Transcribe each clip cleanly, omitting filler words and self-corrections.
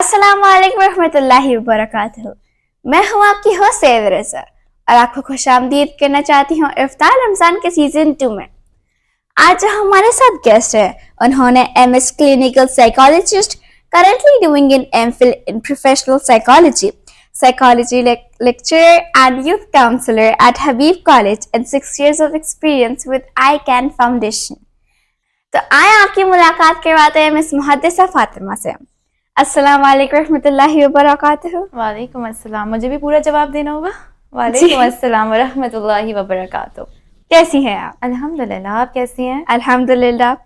अस्सलाम वालेकुम रहमतुल्लाहि व बरकातहू। मैं हूँ आपकी होस्ट सैयद रज़ा और आपको खुशामदीद करना चाहती हूँ इफ्तार रमज़ान के सीजन 2 में। आज जो हमारे साथ गेस्ट है उन्होंने MS clinical psychologist, currently doing an MPhil in professional psychology, psychology lecturer and youth counselor at Habib College and 6 years of experience with ICANN Foundation। तो आए आपकी मुलाकात करवाते हैं मिस मुहद्दिसा फातिमा से। अस्सलाम वालेकुम रहमतुल्लाहि व बरकातहू। वालेकुम अस्सलाम। मुझे भी पूरा जवाब देना होगा। वालेकुम अस्सलाम व रहमतुल्लाहि व बरकातहू। कैसी हैं आप? अल्हम्दुलिल्लाह, आप कैसी हैं? अल्हम्दुलिल्लाह।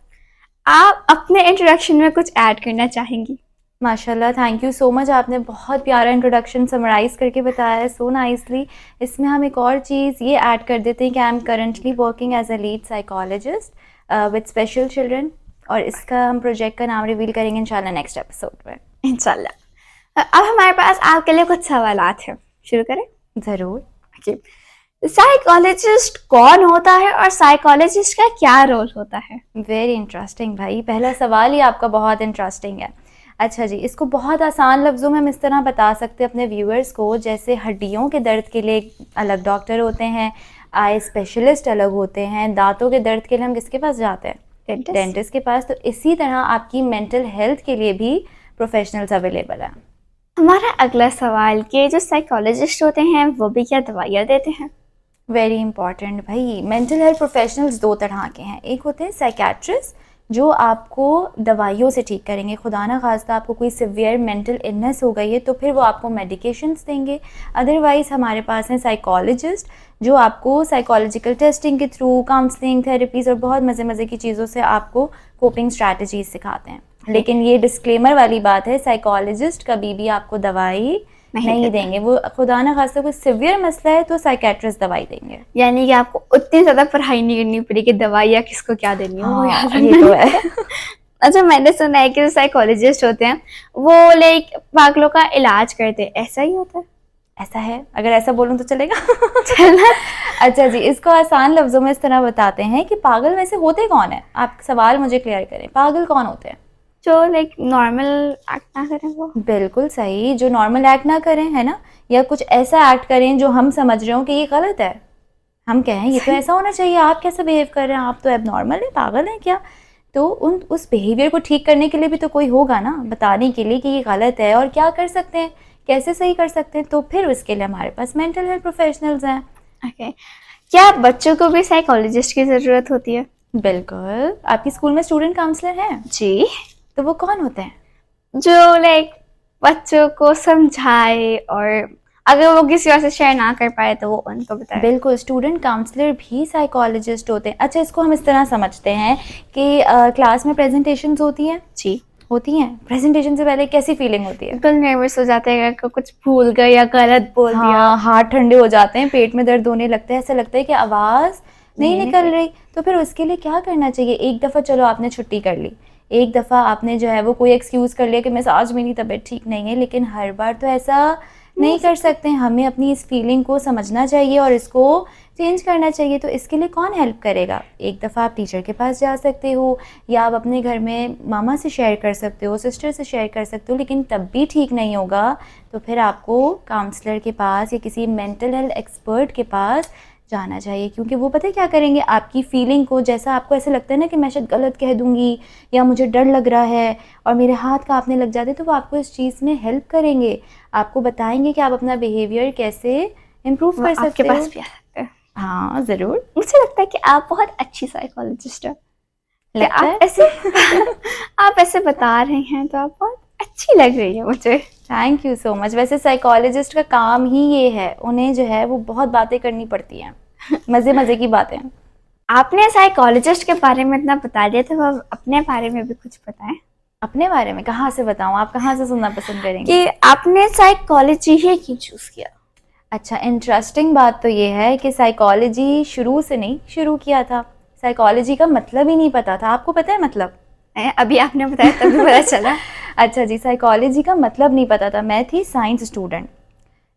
आप अपने इंट्रोडक्शन में कुछ ऐड करना चाहेंगी? माशाल्लाह, थैंक यू सो मच। आपने बहुत प्यारा इंट्रोडक्शन समराइज़ करके बताया है सो नाइसली। इसमें हम एक और चीज़ ये ऐड कर देते हैं कि I am currently working as a lead psychologist with special children, और इसका हम प्रोजेक्ट का नाम रिवील करेंगे इंशाल्लाह नेक्स्ट एपिसोड में। इंशाल्लाह। अब हमारे पास आपके लिए कुछ सवालात हैं, शुरू करें? ज़रूर। साइकोलॉजिस्ट कौन होता है और साइकोलॉजिस्ट का क्या रोल होता है? वेरी इंटरेस्टिंग भाई, पहला सवाल ही आपका बहुत इंटरेस्टिंग है। अच्छा जी, इसको बहुत आसान लफ्ज़ों में हम इस तरह बता सकते हैं अपने व्यूअर्स को, जैसे हड्डियों के दर्द के लिए अलग डॉक्टर होते हैं, आई स्पेशलिस्ट अलग होते हैं, दांतों के दर्द के लिए हम किसके पास जाते हैं? डेंटिस्ट के पास। तो इसी तरह आपकी मेंटल हेल्थ के लिए भी प्रोफेशनल्स अवेलेबल हैं। हमारा अगला सवाल कि जो साइकोलॉजिस्ट होते हैं वो भी क्या दवाइयाँ देते हैं? वेरी इंपॉर्टेंट भाई, मेंटल हेल्थ प्रोफेशनल्स दो तरह के हैं। एक होते हैं साइकेट्रिस्ट जो आपको दवाइयों से ठीक करेंगे, खुदा ना खास्ता आपको कोई सिवियर मेंटल इलनेस हो गई है तो फिर वो आपको मेडिकेशंस देंगे। अदरवाइज़ हमारे पास हैं साइकोलॉजिस्ट जो आपको साइकोलॉजिकल टेस्टिंग के थ्रू काउंसलिंग, थेरेपीज़ और बहुत मज़े मज़े की चीज़ों से आपको कोपिंग स्ट्रैटेजीज सिखाते हैं। लेकिन ये डिस्क्लेमर वाली बात है, साइकोलॉजिस्ट कभी भी आपको दवाई नहीं देंगे। वो खुदा ना खास्ता कोई सिवियर मसला है तो साइकेट्रिस्ट दवाई देंगे। यानी कि आपको उतनी ज़्यादा पढ़ाई नहीं करनी पड़ेगी, दवाइयाँ किसको क्या देनी है वो याद ये तो है। अच्छा, मैंने सुना है कि जो साइकोलॉजिस्ट होते हैं वो लाइक पागलों का इलाज करते हैं, ऐसा ही होता है? ऐसा है, अगर ऐसा बोलूं तो चलेगा? अच्छा जी, इसको आसान लफ्जों में इस तरह बताते हैं कि पागल वैसे होते कौन है। आप सवाल मुझे क्लियर करें, पागल कौन होते हैं? जो लाइक नॉर्मल एक्ट ना करें वो। बिल्कुल सही, जो नॉर्मल एक्ट ना करें, है ना, या कुछ ऐसा एक्ट करें जो हम समझ रहे हो कि ये गलत है। हम कहें ये तो ऐसा होना चाहिए, आप कैसे बिहेव कर रहे हैं, आप तो अब नॉर्मल है, पागल है क्या? तो उस बिहेवियर को ठीक करने के लिए भी तो कोई होगा ना, बताने के लिए कि ये गलत है और क्या कर सकते हैं, कैसे सही कर सकते हैं। तो फिर उसके लिए हमारे पास मेंटल हेल्थ प्रोफेशनल्स हैं। ओके, क्या बच्चों को भी साइकोलॉजिस्ट की ज़रूरत होती है? बिल्कुल। आपकी स्कूल में स्टूडेंट काउंसलर हैं? जी। तो वो कौन होते हैं? जो लाइक बच्चों को समझाए और अगर वो किसी और से शेयर ना कर पाए तो वो उनको बताए। बिल्कुल, स्टूडेंट काउंसलर भी साइकोलॉजिस्ट होते हैं। अच्छा, इसको हम इस तरह समझते हैं कि क्लास में प्रेजेंटेशंस होती हैं। जी होती हैं। प्रेजेंटेशन से पहले कैसी फीलिंग होती है? बिल्कुल नर्वस हो जाते हैं, अगर कुछ भूल गए या गलत बोल दिया। हाँ, हाथ ठंडे हो जाते हैं, पेट में दर्द होने लगता है, ऐसा लगता है कि आवाज़ नहीं निकल रही। तो फिर उसके लिए क्या करना चाहिए? एक दफ़ा चलो आपने छुट्टी कर ली, एक दफ़ा आपने जो है वो कोई एक्सक्यूज़ कर लिया कि मैं आज मेरी तबीयत ठीक नहीं है, लेकिन हर बार तो ऐसा नहीं कर सकते। हमें अपनी इस फीलिंग को समझना चाहिए और इसको चेंज करना चाहिए। तो इसके लिए कौन हेल्प करेगा? एक दफ़ा आप टीचर के पास जा सकते हो, या आप अपने घर में मामा से शेयर कर सकते हो, सिस्टर से शेयर कर सकते हो, लेकिन तब भी ठीक नहीं होगा तो फिर आपको काउंसलर के पास या किसी मेंटल हेल्थ एक्सपर्ट के पास जाना चाहिए। क्योंकि वो पता है क्या करेंगे, आपकी फीलिंग को, जैसा आपको ऐसे लगता है ना कि मैं शायद गलत कह दूंगी या मुझे डर लग रहा है और मेरे हाथ कांपने लग जाते, तो वो आपको इस चीज़ में हेल्प करेंगे, आपको बताएंगे कि आप अपना बिहेवियर कैसे इम्प्रूव कर सकते हो। आपके पास भी आ सकते हैं। हाँ ज़रूर। मुझे लगता है कि आप बहुत अच्छी साइकोलॉजिस्ट हो। आप ऐसे बता रहे हैं तो आप बहुत अच्छी लग रही है मुझे। Thank you so much. वैसे साइकोलॉजिस्ट का काम ही ये है, उन्हें जो है वो बहुत बातें करनी पड़ती हैं, मज़े मज़े की बातें। आपने साइकोलॉजिस्ट के बारे में इतना बता दिया तो अब अपने बारे में भी कुछ बताएं। अपने बारे में कहाँ से बताऊँ? आप कहाँ से सुनना पसंद करेंगे? कि आपने साइकोलॉजी ही क्यों चूज़ किया? अच्छा, इंटरेस्टिंग बात तो ये है कि साइकोलॉजी शुरू से नहीं शुरू किया था। साइकोलॉजी का मतलब ही नहीं पता था। आपको पता है मतलब? अभी आपने बताया तभी पता चला। अच्छा जी, साइकोलॉजी का मतलब नहीं पता था। मैं थी साइंस स्टूडेंट।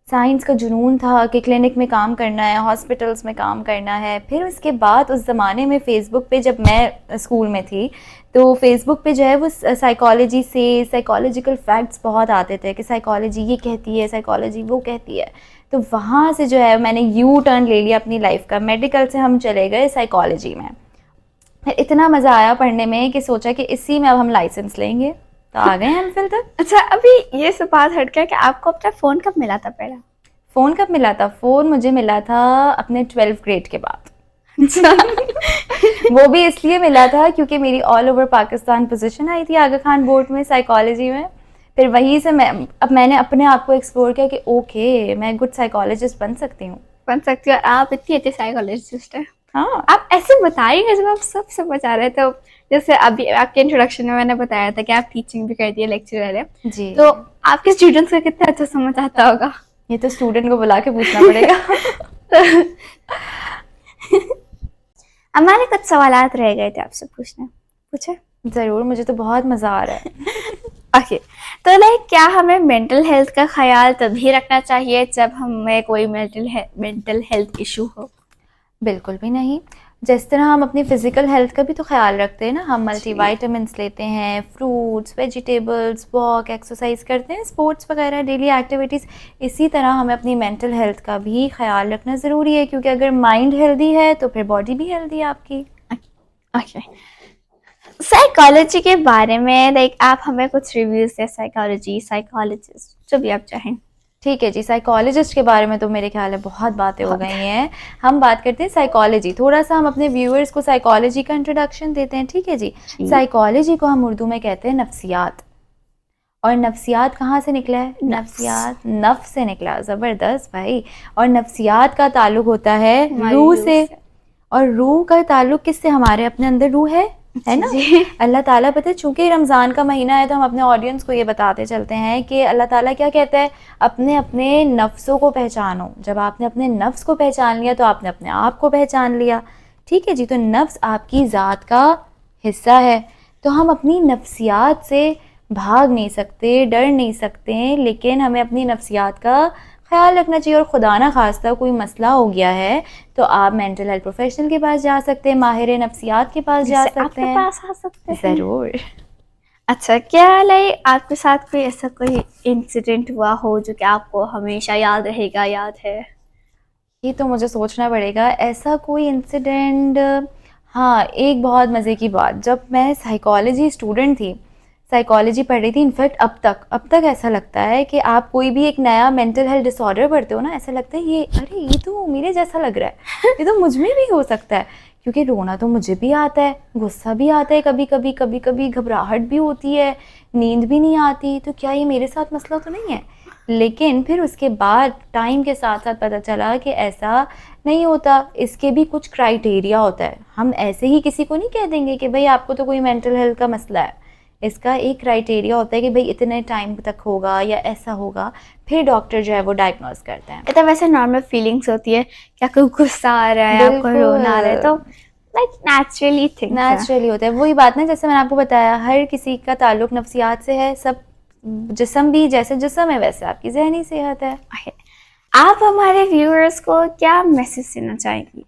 साइंस का जुनून था कि क्लिनिक में काम करना है, हॉस्पिटल्स में काम करना है। फिर उसके बाद उस ज़माने में फ़ेसबुक पे जब मैं स्कूल में थी तो फेसबुक पे जो है वो साइकोलॉजी से साइकोलॉजिकल फैक्ट्स बहुत आते थे कि साइकोलॉजी ये कहती है, साइकोलॉजी वो कहती है। तो वहाँ से जो है मैंने यू टर्न ले लिया अपनी लाइफ का। मेडिकल से हम चले गए साइकोलॉजी में। फिर इतना मज़ा आया पढ़ने में कि सोचा कि इसी में अब हम लाइसेंस लेंगे, तो आ गए हम फिर तक। अच्छा, अभी ये सब बात हट गया कि आपको अपना फ़ोन कब मिला था पहला? फ़ोन कब मिला था? फ़ोन मुझे मिला था अपने 12th ग्रेड के बाद। वो भी इसलिए मिला था क्योंकि मेरी ऑल ओवर पाकिस्तान पोजीशन आई थी आगा खान बोर्ड में साइकोलॉजी में। फिर वहीं से मैंने अपने आप को एक्सप्लोर किया कि ओके मैं गुड साइकोलॉजिस्ट बन सकती हूँ। बन सकती हो, और आप इतनी अच्छी साइकोलॉजिस्ट है। हाँ, आप ऐसे बताइए जब आप सब समझ आ रहे थे। जैसे अभी आपके इंट्रोडक्शन में मैंने बताया था कि आप टीचिंग भी करती है, लेक्चरर है, जी। तो आपके स्टूडेंट्स को कितना अच्छा समझ आता होगा। ये तो स्टूडेंट को बुला के पूछना पड़ेगा। हमारे कुछ सवालात रह गए थे आपसे पूछे? ज़रूर, मुझे तो बहुत मज़ा आ रहा है। ओके, तो लाइक क्या हमें मेंटल हेल्थ का ख्याल तभी रखना चाहिए जब हमें कोई मेंटल हेल्थ इशू हो? बिल्कुल भी नहीं। जिस तरह हम अपनी फ़िज़िकल हेल्थ का भी तो ख्याल रखते हैं ना, हम मल्टीविटामिन्स लेते हैं, फ्रूट्स, वेजिटेबल्स, वॉक, एक्सरसाइज करते हैं, स्पोर्ट्स वगैरह, डेली एक्टिविटीज़। इसी तरह हमें अपनी मेंटल हेल्थ का भी ख्याल रखना ज़रूरी है, क्योंकि अगर माइंड हेल्दी है तो फिर बॉडी भी हेल्दी है आपकी। ओके, साइकोलॉजी के बारे में लाइक आप हमें कुछ रिव्यूज दें, साइकोलॉजिस्ट जो भी आप चाहें। ठीक है जी। साइकोलॉजिस्ट के बारे में तो मेरे ख्याल है बहुत बातें हो गई हैं। हम बात करते हैं साइकोलॉजी। थोड़ा सा हम अपने व्यूअर्स को साइकोलॉजी का इंट्रोडक्शन देते हैं, ठीक है जी। साइकोलॉजी को हम उर्दू में कहते हैं नफ्सियात। और नफ्सियात कहाँ से निकला है? नफ्सियात नफ्स से निकला। ज़बरदस्त भाई। और नफ्सियात का ताल्लुक होता है रूह से। और रूह का ताल्लुक किससे? हमारे अपने अंदर रूह है ना। अल्लाह ताला, पता है, चूंकि रमज़ान का महीना है तो हम अपने ऑडियंस को ये बताते चलते हैं कि अल्लाह ताला क्या कहता है, अपने अपने नफ्सों को पहचानो। जब आपने अपने नफ्स को पहचान लिया तो आपने अपने आप को पहचान लिया, ठीक है जी। तो नफ्स आपकी ज़ात का हिस्सा है। तो हम अपनी नफ्सियात से भाग नहीं सकते, डर नहीं सकते, लेकिन हमें अपनी नफ्सियात का ख्याल रखना चाहिए। और खुदा ना खास्ता कोई मसला हो गया है तो आप मेंटल हेल्थ प्रोफेशनल के पास जा सकते हैं, माहिर नफ्सियात के पास जा सकते आपके हैं, पास आ सकते हैं ज़रूर। अच्छा, क्या लाइक आपके साथ कोई ऐसा कोई इंसिडेंट हुआ हो जो कि आपको हमेशा याद रहेगा, याद है? ये तो मुझे सोचना पड़ेगा। ऐसा कोई इंसिडेंट, हाँ, एक बहुत मज़े की बात। जब मैं साइकोलॉजी स्टूडेंट थी, साइकोलॉजी पढ़ रही थी, इनफैक्ट अब तक ऐसा लगता है कि आप कोई भी एक नया मेंटल हेल्थ डिसऑर्डर पढ़ते हो ना, ऐसा लगता है ये तो मेरे जैसा लग रहा है, ये तो मुझ में भी हो सकता है। क्योंकि रोना तो मुझे भी आता है, गुस्सा भी आता है, कभी कभी घबराहट भी होती है, नींद भी नहीं आती। तो क्या ये मेरे साथ मसला तो नहीं है? लेकिन फिर उसके बाद टाइम के साथ साथ पता चला कि ऐसा नहीं होता, इसके भी कुछ क्राइटेरिया होता है। हम ऐसे ही किसी को नहीं कह देंगे कि भाई आपको तो कोई मेंटल हेल्थ का मसला है। इसका एक क्राइटेरिया होता है कि भाई इतने टाइम तक होगा या ऐसा होगा, फिर डॉक्टर जो है वो डायग्नोज करते हैं। ये तो वैसे नॉर्मल फीलिंग्स होती है, क्या कोई गुस्सा आ रहा है, आपको रोना आ रहा है, तो लाइक नेचुरली होता है। वही बात ना, जैसे मैंने आपको बताया, हर किसी का ताल्लुक नफ्सियात से है। सब जिस्म भी जैसे जिस्म है वैसे आपकी जहनी सेहत है। आप हमारे व्यूअर्स को क्या मैसेज देना चाहेंगी?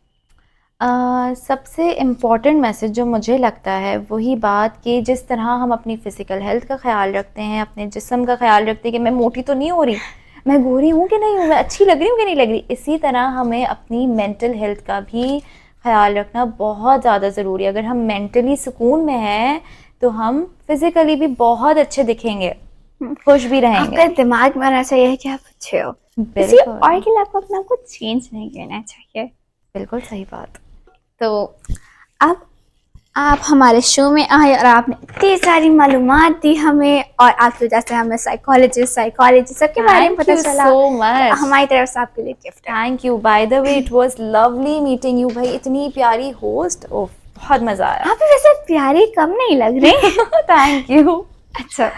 सबसे इम्पॉर्टेंट मैसेज जो मुझे लगता है वही बात कि जिस तरह हम अपनी फ़िज़िकल हेल्थ का ख्याल रखते हैं, अपने जिस्म का ख्याल रखते हैं कि मैं मोटी तो नहीं हो रही, मैं गोरी हूँ कि नहीं हूँ, मैं अच्छी लग रही हूँ कि नहीं लग रही, इसी तरह हमें अपनी मेंटल हेल्थ का भी ख्याल रखना बहुत ज़्यादा ज़रूरी है। अगर हम मेंटली सुकून में हैं तो हम फिज़िकली भी बहुत अच्छे दिखेंगे, खुश भी रहेंगे। आपके दिमाग में आना चाहिए कि आप अच्छे हो, किसी और के लिए आपको अपना कुछ चेंज नहीं करना चाहिए। बिल्कुल सही बात। तो अब आप हमारे शो में आए और आपने इतनी सारी मालूमात दी हमें, और आपकी वजह से हमें साइकोलॉजी सबके बारे में पता चला। so much. हमारी तरफ से आपके लिए गिफ्ट है। Thank you. By the way, it was lovely meeting you भाई, इतनी प्यारी होस्ट, ओह बहुत मज़ा आया। आप वैसे प्यारी कम नहीं लग रही। Thank you. अच्छा,